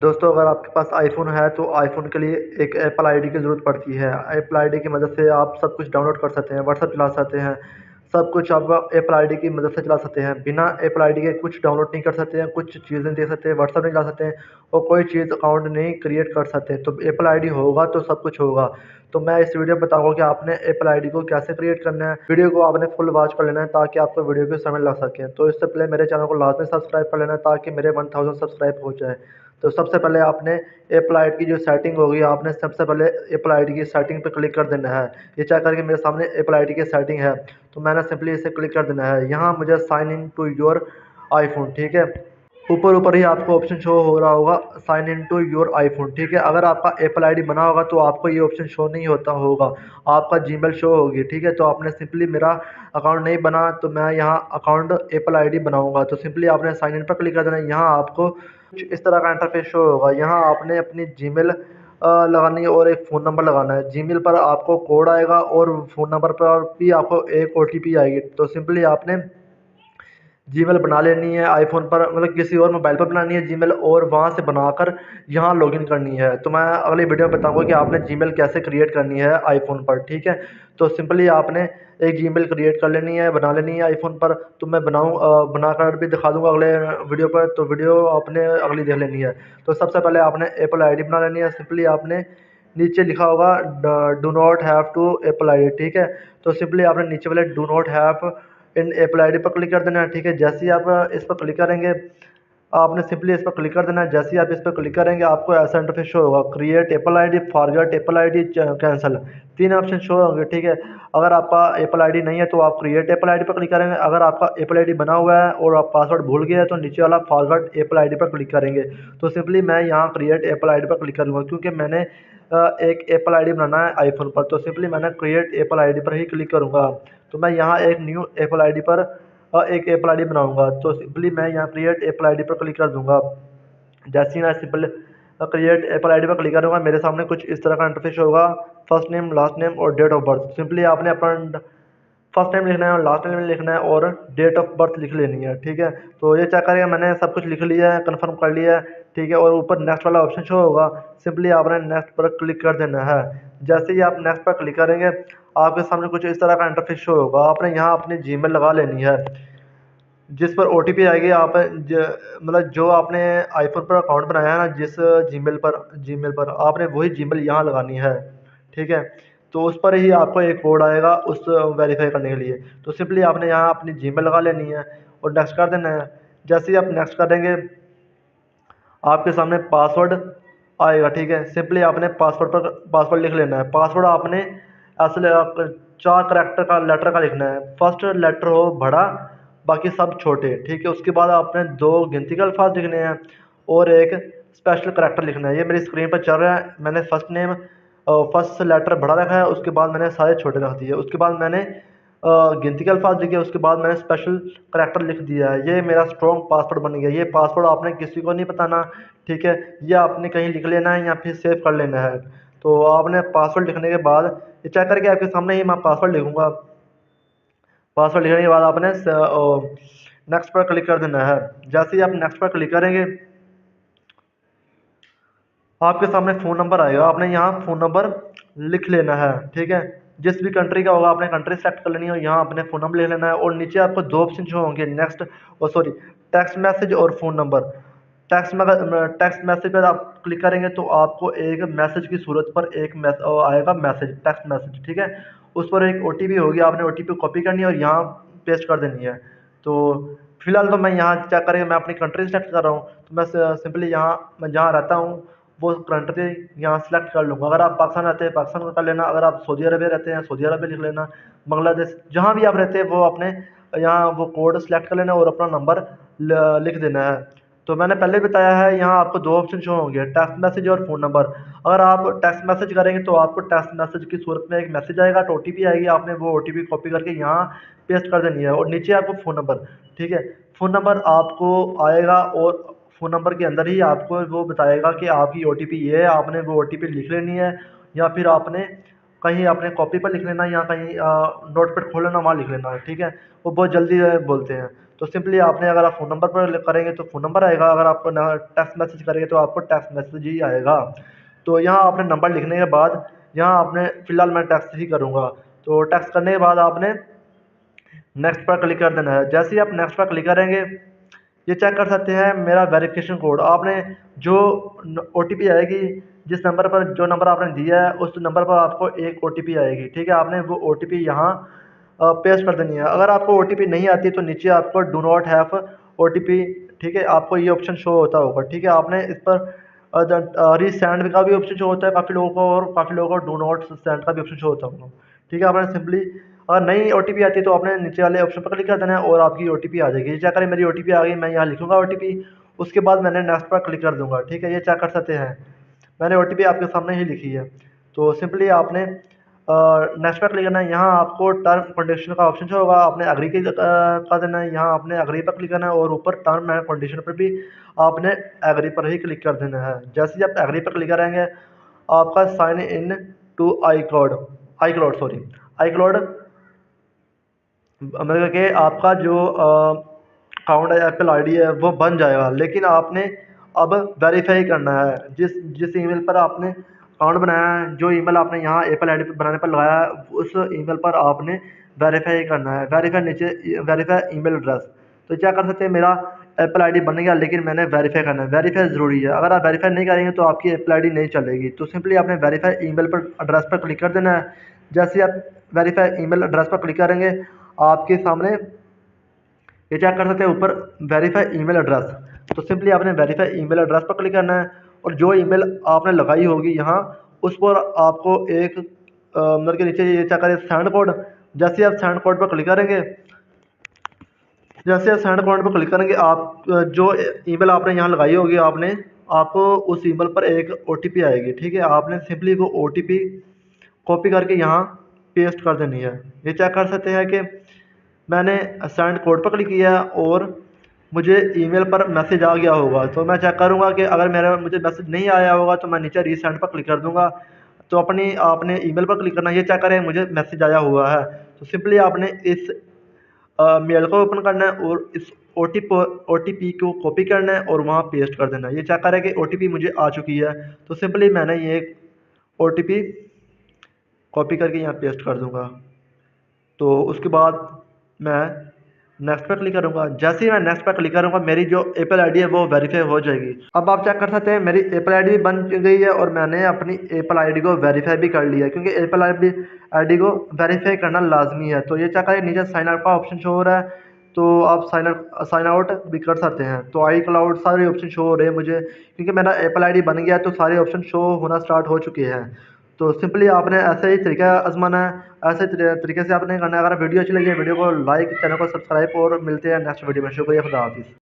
दोस्तों अगर आपके पास आईफ़ोन है तो आईफ़ोन के लिए एक एप्पल आईडी की ज़रूरत पड़ती है। एप्पल आईडी की मदद से आप सब कुछ डाउनलोड कर सकते हैं, व्हाट्सएप चला सकते हैं, सब कुछ आप एप्पल आईडी की मदद से चला सकते हैं। बिना एप्पल आईडी के कुछ डाउनलोड नहीं कर सकते हैं, कुछ चीज़ें नहीं देख सकते हैं, व्हाट्सएप नहीं चला सकते हैं और कोई चीज़ अकाउंट नहीं क्रिएट कर सकते। तो एप्पल आईडी होगा तो सब कुछ होगा। तो मैं इस वीडियो में बताऊँगा कि आपने एप्पल आईडी को कैसे क्रिएट करना है। वीडियो को आपने फुल वॉच कर लेना है ताकि आपको वीडियो की समझ लग सके। तो इससे पहले मेरे चैनल को लाज़मी सब्सक्राइब कर लेना है ताकि मेरे 1000 सब्सक्राइब हो जाए। तो सबसे पहले आपने एप्पल आईडी की जो सेटिंग होगी, आपने सबसे पहले एप्पल आईडी की सेटिंग पे क्लिक कर देना है। ये चेक करके मेरे सामने एप्पल आईडी की सेटिंग है, तो मैंने सिंपली इसे क्लिक कर देना है। यहाँ मुझे sign in to your iPhone, ठीक है। ऊपर ऊपर ही आपको ऑप्शन शो हो रहा होगा, sign in to your iPhone, ठीक है। अगर आपका एप्पल आईडी बना होगा तो आपको ये ऑप्शन शो नहीं होता होगा, आपका जीमेल शो होगी, ठीक है। तो आपने सिंपली, मेरा अकाउंट नहीं बना तो मैं यहाँ अकाउंट एप्पल आईडी बनाऊंगा, तो सिंपली आपने साइन इन पर क्लिक कर देना है। यहाँ आपको कुछ इस तरह का इंटरफेस शो होगा। यहाँ आपने अपनी जीमेल लगानी है और एक फ़ोन नंबर लगाना है। जीमेल पर आपको कोड आएगा और फ़ोन नंबर पर भी आपको एक ओटीपी आएगी। तो सिंपली आपने जीमेल बना लेनी है आईफ़ोन पर, मतलब किसी और मोबाइल पर बनानी है जीमेल, और वहाँ से बनाकर यहाँ लॉगिन करनी है। तो मैं अगली वीडियो में बताऊँगा कि आपने जीमेल कैसे क्रिएट करनी है आईफ़ोन पर, ठीक है। तो सिंपली आपने एक जीमेल क्रिएट कर लेनी है, बना लेनी है आईफ़ोन पर। तो मैं बनाकर भी दिखा दूँगा अगले वीडियो पर, तो वीडियो आपने अगली देख लेनी है। तो सबसे पहले आपने एप्पल आईडी बना लेनी है। सिंपली आपने नीचे लिखा होगा do not have to Apple ID, ठीक है। तो सिंपली आपने नीचे वाले do not have in Apple ID पर क्लिक कर देना है, ठीक है। जैसे ही आप इस पर क्लिक करेंगे, आपने सिंपली इस पर क्लिक कर देना है। जैसे ही आप इस पर क्लिक करेंगे, आपको ऐसा इंटरफेस शो होगा, create Apple ID, forget Apple ID, cancel, तीन ऑप्शन शो होंगे, ठीक है। अगर आपका एप्पल आईडी नहीं है तो आप क्रिएट एप्पल आईडी पर क्लिक करेंगे। अगर आपका एप्पल आईडी बना हुआ है और आप पासवर्ड भूल गए हैं तो नीचे वाला फॉरगेट एप्पल आईडी पर क्लिक करेंगे। तो सिंपली मैं यहाँ क्रिएट एप्पल आईडी पर क्लिक करूँगा क्योंकि मैंने एक एप्पल आईडी बनाना है आईफोन पर। तो सिंपली मैंने क्रिएट एप्पल आईडी पर ही क्लिक करूँगा। तो मैं यहाँ एक न्यू एप्पल आईडी पर एक एप्पल आईडी बनाऊंगा। तो सिंपली मैं यहाँ क्रिएट एप्पल आईडी पर क्लिक कर दूंगा। जैसे ही मैं सिंपल क्रिएट एप्पल आईडी पर क्लिक करूँगा, मेरे सामने कुछ इस तरह का इंटरफेस होगा, फर्स्ट नेम, लास्ट नेम और डेट ऑफ बर्थ। सिंपली आपने अपना फर्स्ट नेम लिखना है और लास्ट नेम लिखना है और डेट ऑफ बर्थ लिख लेनी है, ठीक है। तो ये चेक करेगा, मैंने सब कुछ लिख लिया है, कंफर्म कर लिया है, ठीक है। और ऊपर नेक्स्ट वाला ऑप्शन शो होगा, सिंपली आपने नेक्स्ट पर क्लिक कर देना है। जैसे ही आप नेक्स्ट पर क्लिक करेंगे, आपके सामने कुछ इस तरह का इंटरफेस शो होगा। आपने यहाँ अपनी जीमेल लगा लेनी है जिस पर ओटीपी आएगी। आप मतलब जो आपने आईफोन पर अकाउंट बनाया है ना, जिस जीमेल पर आपने वही जीमेल यहाँ लगानी है, ठीक है। तो उस पर ही आपको एक कोड आएगा उस वेरीफाई करने के लिए। तो सिंपली आपने यहाँ अपनी जीमेल लगा लेनी है और नेक्स्ट कर देना है। जैसे ही आप नेक्स्ट करेंगे, आपके सामने पासवर्ड आएगा, ठीक है। सिंपली आपने पासवर्ड लिख लेना है। पासवर्ड आपने ऐसे 4 करैक्टर का लेटर का लिखना है। फर्स्ट लेटर हो बड़ा, बाकी सब छोटे, ठीक है। उसके बाद आपने 2 गिनती के अल्फाज लिखने हैं और एक स्पेशल करैक्टर लिखना है। ये मेरी स्क्रीन पर चल रहा है। मैंने फर्स्ट लेटर बड़ा रखा है, उसके बाद मैंने सारे छोटे रख दिए, उसके बाद मैंने गिनती के अल्फाज लिखे, उसके बाद मैंने स्पेशल करैक्टर लिख दिया है। ये मेरा स्ट्रॉन्ग पासवर्ड बन गया। ये पासवर्ड आपने किसी को नहीं बताना, ठीक है। ये आपने कहीं लिख लेना है या फिर सेव कर लेना है। तो आपने पासवर्ड लिखने के बाद, ये चेक करके आपके सामने ही मैं पासवर्ड लिखूंगा। पासवर्ड लिखने के बाद आपने नेक्स्ट पर क्लिक कर देना है। जैसे ही आप नेक्स्ट पर क्लिक करेंगे, आपके सामने फ़ोन नंबर आएगा। आपने यहाँ फ़ोन नंबर लिख लेना है, ठीक है। जिस भी कंट्री का होगा आपने कंट्री सेलेक्ट कर लेनी है और यहाँ अपने फ़ोन नंबर लिख लेना है। और नीचे आपको 2 ऑप्शन जो होंगे, नेक्स्ट और सॉरी टेक्स्ट मैसेज और फ़ोन नंबर। टेक्स्ट मैसेज पर आप क्लिक करेंगे तो आपको एक मैसेज की सूरत पर आएगा मैसेज, टेक्स्ट मैसेज, ठीक है। उस पर एक ओटीपी होगी, आपने ओटीपी कॉपी करनी है और यहाँ पेस्ट कर देनी है। तो फिलहाल तो मैं यहाँ चेक करके मैं अपनी कंट्री सेलेक्ट कर रहा हूँ। तो मैं सिंपली यहाँ, मैं जहाँ रहता हूँ वो कंट्री यहाँ सेलेक्ट कर लूँगा। अगर आप पाकिस्तान रहते हैं पाकिस्तान का कर लेना, अगर आप सऊदी अरबिया रहते हैं सऊदी अरबिया लिख लेना, बांग्लादेश, जहाँ भी आप रहते हैं वो अपने यहाँ वो कोड सेलेक्ट कर लेना और अपना नंबर लिख देना है। तो मैंने पहले बताया है, यहाँ आपको 2 ऑप्शन शो होंगे, टेक्स्ट मैसेज और फ़ोन नंबर। अगर आप टेक्स्ट मैसेज करेंगे तो आपको टेक्स्ट मैसेज की सूरत में एक मैसेज आएगा, तो ओटीपी आएगी, आपने वो ओटीपी कॉपी करके यहाँ पेस्ट कर देनी है और नीचे आपको फ़ोन नंबर, ठीक है। फ़ोन नंबर आपको आएगा और फ़ोन नंबर के अंदर ही आपको वो बताएगा कि आपकी ओटीपी ये है, आपने वो ओटीपी लिख लेनी है या फिर आपने कहीं अपने कॉपी पर लिख लेना या कहीं नोटपैड खोल लेना, वहाँ लिख लेना है, ठीक है। वो बहुत जल्दी बोलते हैं। तो सिंपली आपने अगर आप फ़ोन नंबर पर करेंगे तो फ़ोन नंबर आएगा, अगर आप टेक्स्ट मैसेज करेंगे तो आपको टेक्स्ट मैसेज ही आएगा। तो यहाँ आपने नंबर लिखने के बाद यहाँ आपने फ़िलहाल मैं टेक्स्ट ही करूँगा, तो टेक्स्ट करने के बाद आपने नेक्स्ट पर क्लिक कर देना है। जैसे ही आप नेक्स्ट पर क्लिक करेंगे, ये चेक कर सकते हैं मेरा वेरिफिकेशन कोड। आपने जो OTP आएगी, जिस नंबर पर जो नंबर आपने दिया है उस नंबर पर आपको एक OTP आएगी, ठीक है। आपने वो OTP यहाँ पेस्ट कर देनी है। अगर आपको OTP नहीं आती तो नीचे आपको डू नॉट हैव OTP, ठीक है, आपको ये ऑप्शन शो होता होगा, ठीक है। आपने इस पर रीसेंड का भी ऑप्शन शो होता है काफ़ी लोगों को, और काफ़ी लोगों को डू नॉट सेंड का भी ऑप्शन शो होता होगा, ठीक है। आपने सिंपली अगर नई OTP आती है तो आपने नीचे वाले ऑप्शन पर क्लिक कर देना है और आपकी OTP आ जाएगी। ये चेक करें मेरी OTP आ गई, मैं यहाँ लिखूंगा OTP, उसके बाद मैंने नेक्स्ट पर क्लिक कर दूंगा, ठीक है। ये चेक कर सकते हैं मैंने OTP आपके सामने ही लिखी है। तो सिंपली आपने नेक्स्ट पर क्लिक करना है। यहाँ आपको टर्म कंडीशन का ऑप्शन जो होगा आपने अग्री कर देना है। यहाँ आपने अग्री पर क्लिक करना है और ऊपर टर्म एंड कंडीशन पर भी आपने एग्री पर ही क्लिक कर देना है। जैसे ही आप एग्री पर क्लिक करेंगे आपका sign in to iCloud मतलब कि आपका जो अकाउंट है, एप्पल आईडी है, वो बन जाएगा। लेकिन आपने अब वेरीफाई करना है जिस जिस ईमेल पर आपने अकाउंट बनाया है, जो ईमेल आपने यहाँ एप्पल आईडी बनाने पर लगाया है, उस ईमेल पर आपने वेरीफाई करना है। वेरीफाई नीचे वेरीफाई ईमेल एड्रेस, तो क्या कर सकते हैं, मेरा एप्पल आईडी बन गया लेकिन मैंने वेरीफाई करना है। वेरीफाई ज़रूरी है, अगर आप वेरीफाई नहीं करेंगे तो आपकी एप्पल आईडी नहीं चलेगी। तो सिंपली आपने वेरीफाई ईमेल पर एड्रेस पर क्लिक कर देना है। जैसे आप वेरीफाई ईमेल एड्रेस पर क्लिक करेंगे आपके सामने ये चेक कर सकते हैं ऊपर वेरीफाई ईमेल एड्रेस, तो सिंपली आपने वेरीफाई ईमेल एड्रेस पर क्लिक करना है और जो ईमेल आपने लगाई होगी यहाँ उस पर आपको एक मतलब के नीचे ये चेक करें सेंड कोड। जैसे आप सेंड कोड पर क्लिक करेंगे, जैसे आप सेंड कोड पर क्लिक करेंगे आप जो ईमेल आपने यहाँ लगाई होगी आपने आपको उस ईमेल पर एक OTP आएगी, ठीक है। आपने सिंपली वो OTP कॉपी करके यहाँ पेस्ट कर देनी है। ये चेक कर सकते हैं कि मैंने सेंड कोड पर क्लिक किया और मुझे ईमेल पर मैसेज आ गया होगा। तो मैं चेक करूँगा कि अगर मुझे मैसेज नहीं आया होगा तो मैं नीचे रीसेंड पर क्लिक कर दूँगा। तो आपने ईमेल पर क्लिक करना है, ये चेक करें मुझे मैसेज आया हुआ है। तो सिंपली आपने इस मेल को ओपन करना है और इस OTP को कॉपी करना है और वहाँ पेस्ट कर देना है। ये चेक करें कि OTP मुझे आ चुकी है। तो सिंपली मैंने ये OTP कॉपी करके यहाँ पेस्ट कर दूँगा। तो उसके बाद मैं नेक्स्ट पर क्लिक करूँगा। जैसे ही मैं नेक्स्ट पर क्लिक करूँगा मेरी जो एप्पल आईडी है वो वेरीफाई हो जाएगी। अब आप चेक कर सकते हैं मेरी एप्पल आईडी भी बन गई है और मैंने अपनी एप्पल आईडी को वेरीफाई भी कर लिया है, क्योंकि एप्पल आईडी को वेरीफाई करना लाजमी है। तो ये चेक करें नीचे साइन आउट का ऑप्शन शो हो रहा है, तो आप साइन आउट भी कर सकते हैं। तो आई क्लाउड सारे ऑप्शन शो हो रहे हैं मुझे, क्योंकि मेरा एप्पल आईडी बन गया है तो सारे ऑप्शन शो होना स्टार्ट हो चुके हैं। तो सिंपली आपने ऐसे ही तरीका आजमाना है, ऐसे तरीके से आपने करना है। अगर वीडियो अच्छी लगी है वीडियो को लाइक, चैनल को सब्सक्राइब, और मिलते हैं नेक्स्ट वीडियो में। शुक्रिया, खुदा हाफिज़।